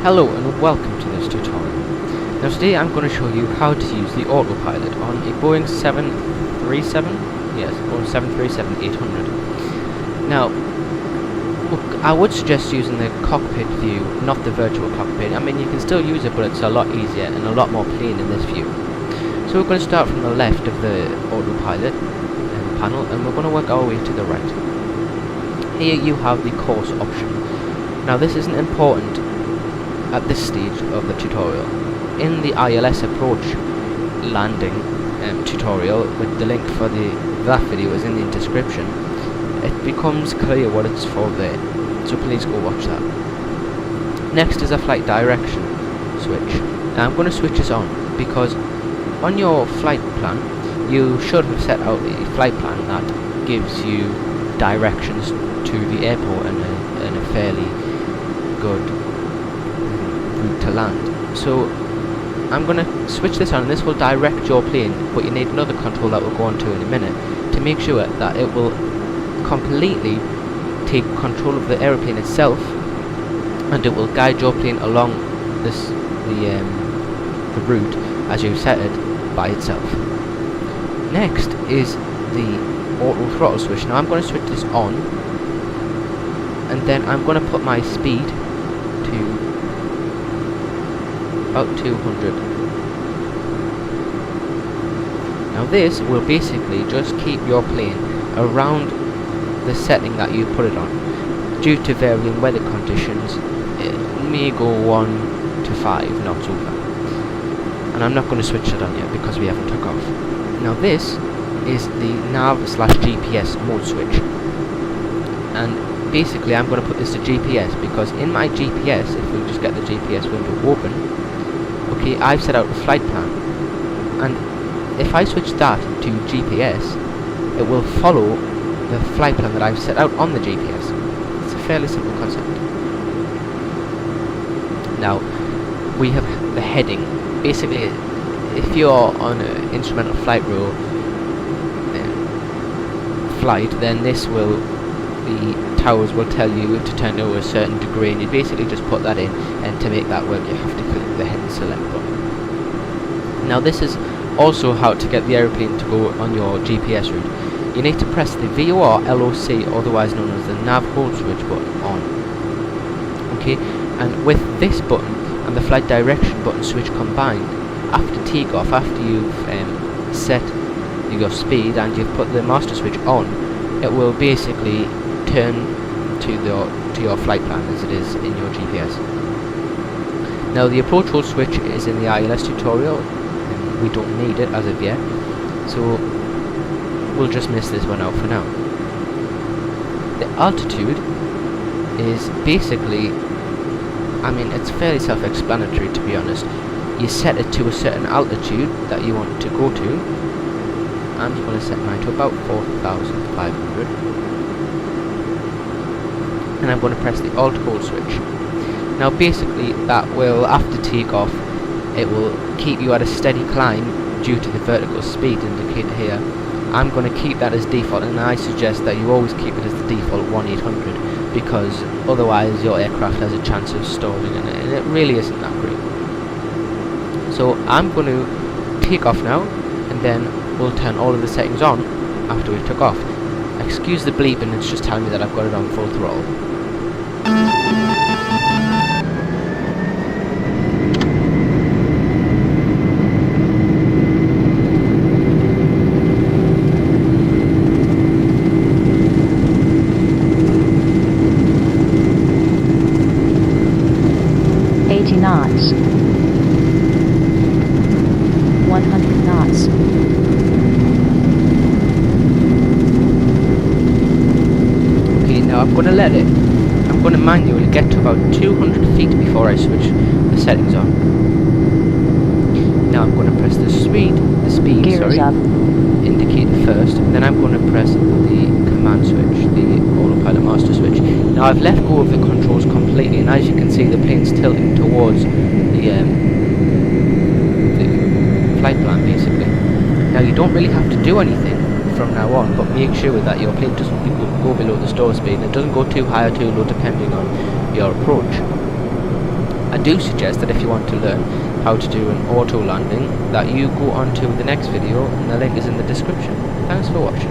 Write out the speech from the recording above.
Hello and welcome to this tutorial. Now today I'm going to show you how to use the Autopilot on a Boeing 737, yes, Boeing 737-800. Now, look, I would suggest using the cockpit view, not the virtual cockpit. I mean, you can still use it, but it's a lot easier and a lot more plain in this view. So we're going to start from the left of the Autopilot panel, and we're going to work our way to the right. Here you have the course option. Now this isn't important at this stage of the tutorial. In the ILS approach landing tutorial, with the link for that video is in the description, it becomes clear what it's for there, so please go watch that. Next is a flight direction switch. Now I'm going to switch this on because on your flight plan you should have set out a flight plan that gives you directions to the airport and a fairly good route to land. So I'm going to switch this on, and this will direct your plane, but you need another control that we'll go on to in a minute to make sure that it will completely take control of the aeroplane itself, and it will guide your plane along the route as you set it by itself. Next is the auto throttle switch. Now I'm going to switch this on, and then I'm going to put my speed to about 200. Now this will basically just keep your plane around the setting that you put it on. Due to varying weather conditions, it may go 1 to 5 knots over. And I'm not going to switch it on yet because we haven't took off. Now this is the nav/GPS mode switch. And basically I'm going to put this to GPS because in my GPS, if we just get the GPS window open, okay, I've set out a flight plan, and if I switch that to GPS, it will follow the flight plan that I've set out on the GPS. It's a fairly simple concept. Now, we have the heading. Basically, if you're on an instrumental flight rule flight, then this will, the towers will tell you to turn to a certain degree, and you basically just put that in, and to make that work you have to click the head and select button. Now this is also how to get the aeroplane to go on your GPS route. You need to press the VOR LOC, otherwise known as the nav hold switch button, on. Okay, and with this button and the flight direction button switch combined, after takeoff, after you've set your speed and you've put the master switch on, it will basically turn to your flight plan as it is in your GPS. Now the approach hold switch is in the ILS tutorial, and we don't need it as of yet, so we'll just miss this one out for now. The altitude is basically, I mean, it's fairly self-explanatory to be honest. You set it to a certain altitude that you want to go to. I'm just going to set mine to about 4,500. And I'm going to press the Alt hold switch. Now basically that will, after takeoff, it will keep you at a steady climb due to the vertical speed indicator here. I'm going to keep that as default, and I suggest that you always keep it as the default 1-800, because otherwise your aircraft has a chance of stalling, and it really isn't that great. So I'm going to take off now, and then we'll turn all of the settings on after we've took off. Excuse the bleep, and it's just telling me that I've got it on full throttle. Knots, 100 knots. Okay, now I'm going to manually get to about 200 feet before I switch the settings on. Now I'm going to press the speed indicator first, then I'm going to press the command switch, the autopilot master switch. Now I've let go of the controls completely, and as you can see the plane's tilting towards the flight plan basically. Now you don't really have to do anything from now on, but make sure that your plane doesn't go below the stall speed, and it doesn't go too high or too low depending on your approach. I do suggest that if you want to learn how to do an auto landing, that you go on to the next video, and the link is in the description. Thanks for watching.